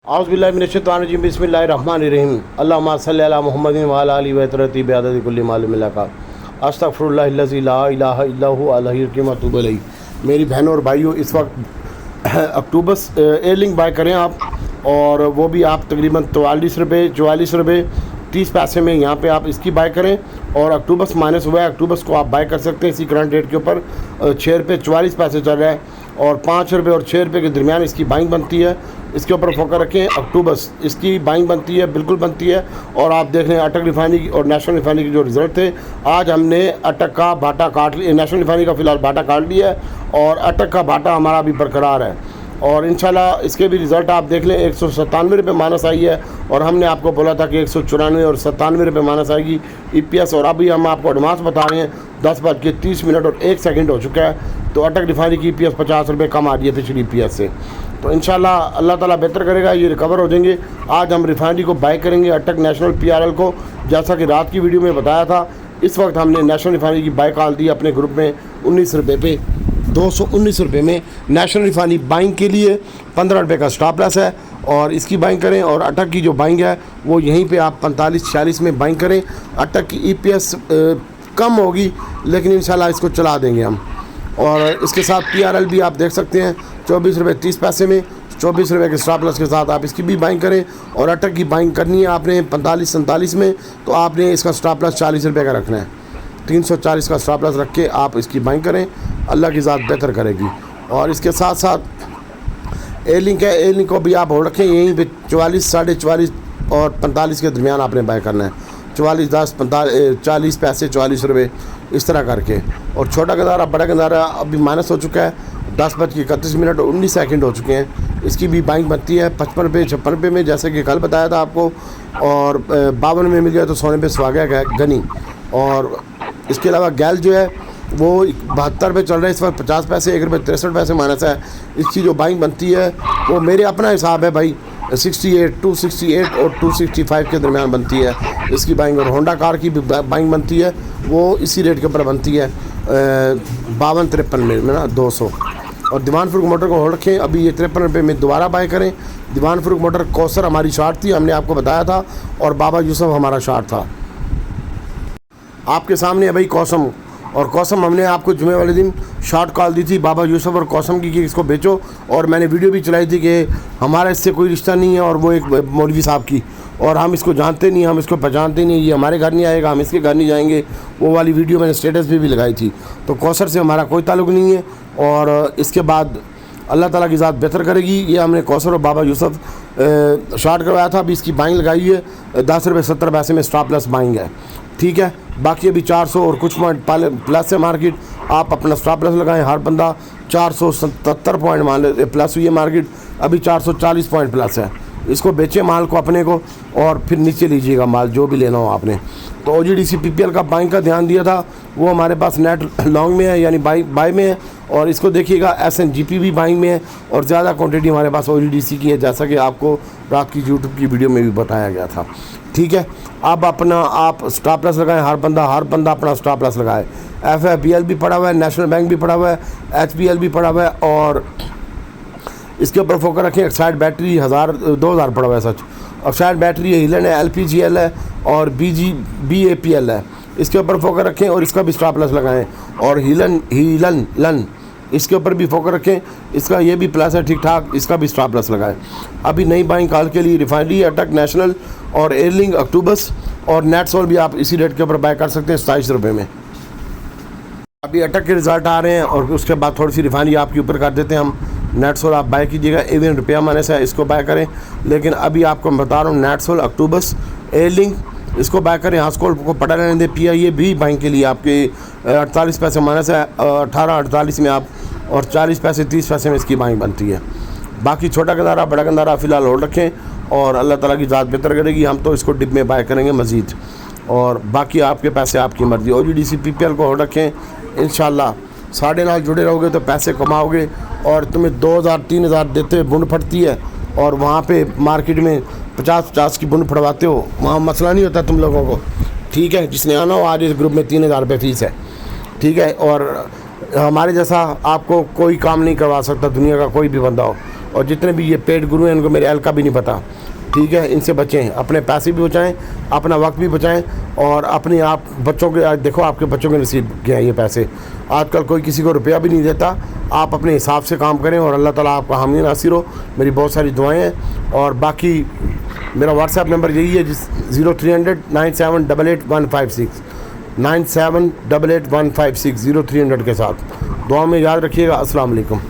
औज़ुबिल्लाहि बिस्मिल्लाहिर्रहमानिर्रहीम अल्लाहुम्मा सल्लि अला मुहम्मदिन व अला आलिहि व तरती बिअदद कुल्ली मालूम लका अस्तगफिरुल्लाहिल्लज़ी ला इलाहा इल्ला हुवा अलैहिल क़य्यूम व अतूबु इलैहि। मेरी बहनों और भाइयों, इस वक्त अक्टूबस एयरलिंक बाय करें आप, और वो भी आप तकरीबन 44 रुपये 30 पैसे में यहाँ पे आप इसकी बाय करें। और अक्टूबस माइनस हुआ है, अक्टूबस को आप बाय कर सकते हैं इसी करंट रेट के ऊपर 6 रुपये 44 पैसे चल रहा है, और 5 रुपये और 6 रुपये के दरमियान इसकी बाइंग बनती है। इसके ऊपर फोकस रखें, अक्टूबस इसकी बाइंग बनती है, बिल्कुल बनती है। और आप देख लें अटक रिफाइनरी और नेशनल रिफाइनरी के जो रिज़ल्ट थे, आज हमने अटक का बाटा काट लिया, नेशनल रिफाइनरी का फ़िलहाल बाटा काट लिया है और अटक का बाटा हमारा अभी बरकरार है। और इंशाल्लाह इसके भी रिज़ल्ट आप देख लें, 197 रुपये माइनस आई है, और हमने आपको बोला था कि 194 और 97 रुपये माइनस आएगी EPS। और अभी हम आपको एडवांस बता रहे हैं 10:30 और 1 सेकंड हो चुका है, तो अटक रिफाइनरी की EPS 50 रुपये कम आ रही है पिछली EPS से। तो इंशाल्लाह अल्लाह ताला बेहतर करेगा, ये रिकवर हो जाएंगे। आज हम रिफाइनरी को बाय करेंगे, अटक नेशनल PRL को, जैसा कि रात की वीडियो में बताया था। इस वक्त हमने नेशनल रिफाइनरी की बाय कॉल दी अपने ग्रुप में 19 रुपये पे, 219 रुपये में नेशनल रिफाइनरी बाइंग के लिए 15 रुपये का स्टॉप लॉस है, और इसकी बाइंग करें। और अटक की जो बाइंग है वो यहीं पे आप 45-46 में बाइंग करें। अटक की EPS कम होगी, लेकिन इंशाल्लाह इसको चला देंगे हम। और इसके साथ PRL भी आप देख सकते हैं 24 रुपये 30 पैसे में, 24 रुपये के स्टॉप लॉस के साथ आप इसकी भी बाइंग करें। और अटक की बाइंग करनी है आपने 45-47 में, तो आपने इसका स्टॉप लॉस 40 रुपये का रखना है। 340 का स्टॉप लॉस रख के आप इसकी बाइंग करें, अल्लाह की ज़ात बेहतर करेगी। और इसके साथ साथ एयरलिंक है, एयरलिंक को भी आप होल्ड रखें यहीं पे 44, 44.5 और 45 के दरमियान आपने बाय करना है। 44, 10, 40 पैसे, 44 रुपये इस तरह करके। और छोटा गंदारा बड़ा गंदारा अभी माइनस हो चुका है, 10:31 और 19 सेकंड हो चुके हैं। इसकी भी बाइंग बनती है 55 रुपये 56 रुपये में, जैसे कि कल बताया था आपको। और 52 में मिल गया तो सोने पे सुहागा है गनी। और इसके अलावा गैल जो है वो 72 रुपये चल रहा है इस वक्त, 50 पैसे, 1 रुपये 63 पैसे माइनस है। इसकी जो बाइंग बनती है वो मेरे अपना हिसाब है भाई, 268 और 265 के दरमियान बनती है इसकी बाइंग। और होंडा कार की भी बाइंग बनती है, वो इसी रेट के ऊपर बनती है 52-53 में ना 200। और दीवान फरूख मोटर को होल्ड रखें, अभी ये 53 रुपये में दोबारा बाय करें। दीवान फरूख मोटर कौसर हमारी शार्ट थी, हमने आपको बताया था, और बाबा यूसुफ हमारा शार्ट था। आपके सामने है भाई कौसम, और कौसम हमने आपको जुमे वाले दिन शॉर्ट कॉल दी थी बाबा यूसुफ और कौसम की कि इसको बेचो। और मैंने वीडियो भी चलाई थी कि हमारा इससे कोई रिश्ता नहीं है, और वो एक मौलवी साहब की, और हम इसको जानते नहीं, हम इसको पहचानते नहीं, ये हमारे घर नहीं आएगा, हम इसके घर नहीं जाएंगे। वो वाली वीडियो मैंने स्टेटस पे भी लगाई थी। तो कौसर से हमारा कोई ताल्लुक़ नहीं है। और इसके बाद अल्लाह ताला की ज़ात बेहतर करेगी। ये हमने कौसर और बाबा यूसुफ शॉर्ट करवाया था, अभी इसकी बाइंग लगाई है 10 रुपये 70 पैसे में स्टॉप लॉस बाइंग है, ठीक है। बाकी अभी 400 और कुछ पॉइंट प्लस है मार्केट, आप अपना स्टॉप लॉस लगाएं। हर बंदा 477 पॉइंट मान ले प्लस हुई है मार्केट, अभी 440 पॉइंट प्लस है। इसको बेचें माल को अपने को, और फिर नीचे लीजिएगा माल जो भी लेना हो आपने। तो OGDC PPL का बाइंग का ध्यान दिया था, वो हमारे पास नेट लॉन्ग में है, यानी बाई में है। और इसको देखिएगा SNGP भी बाइंग में है, और ज़्यादा क्वांटिटी हमारे पास OGDC की है, जैसा कि आपको रात की YouTube की वीडियो में भी बताया गया था, ठीक है। अब अपना आप स्टॉप लॉस लगाएं, हर बंदा अपना स्टॉप लॉस लगाए। FIPL भी पड़ा हुआ है, नेशनल बैंक भी पड़ा हुआ है, HPL भी पड़ा हुआ है। और इसके ऊपर फोकस रखें। एक्साइड बैटरी 2000 पड़ा हुआ है सच, एक्साइड बैटरी है, हिलन है, LPGL है, और BAPL है। इसके ऊपर फोकस रखें और इसका भी स्टॉप लॉस लगाएं। और हिलन इसके ऊपर भी फोकस रखें, इसका ये भी प्लस है ठीक ठाक, इसका भी स्टॉप लॉस लगाएं। अभी नई बाइंग कॉल के लिए रिफाइनरी, अटक, नेशनल और एयरलिंक, अक्टूबस और नेटसोल भी आप इसी रेट के ऊपर बाय कर सकते हैं 27 रुपये में। अभी अटक के रिज़ल्ट आ रहे हैं, और उसके बाद थोड़ी सी रिफाइनरी आपके ऊपर कर देते हैं हम। नेटसोल आप बाय कीजिएगा, इवन रुपया माइनस है, इसको बाय करें। लेकिन अभी आपको मैं बता रहा हूँ नेटसोल, अक्टूबस, एयरलिंक इसको बाय करें। हास्कोल को पड़ा रहने दें। PIA भी बाइंग के लिए आपके 48 पैसे माइनस है, 18-48 में आप, और 40 पैसे 30 पैसे में इसकी बाइंग बनती है। बाकी छोटा गंदारा बड़ा गंदारा फ़िलहाल होल्ड रखें, और अल्लाह ताला की ज़ात बेहतर करेगी। हम तो इसको डिप में बाय करेंगे मज़ीद, और बाकी आपके पैसे आपकी मर्ज़ी। OGDC PPL को होल्ड रखें, इंशाल्लाह साढ़े नाल जुड़े रहोगे तो पैसे कमाओगे। और तुम्हें 2000-3000 देते हुए बुंड फटती है, और वहाँ पे मार्केट में 50-50 की बुंड फटवाते हो, वहाँ मसला नहीं होता तुम लोगों को, ठीक है। जिसने आना हो आज इस ग्रुप में 3000 रुपये फ़ीस है, ठीक है। और हमारे जैसा आपको कोई काम नहीं करवा सकता, दुनिया का कोई भी बंदा हो। और जितने भी ये पेड गुरु हैं इनको मेरे अहल का भी नहीं पता, ठीक है। इनसे बचें, अपने पैसे भी बचाएं, अपना वक्त भी बचाएं और अपने आप बच्चों के, देखो आपके बच्चों के नसीब के हैं ये पैसे। आजकल कोई किसी को रुपया भी नहीं देता। आप अपने हिसाब से काम करें और अल्लाह ताला आपका हामी नासिर हो। मेरी बहुत सारी दुआएं हैं और बाकी मेरा व्हाट्सएप नंबर यही है, जिस 0300 9788 156 9788 156 0300 के साथ। दुआ में याद रखिएगा। अस्सलाम वालेकुम।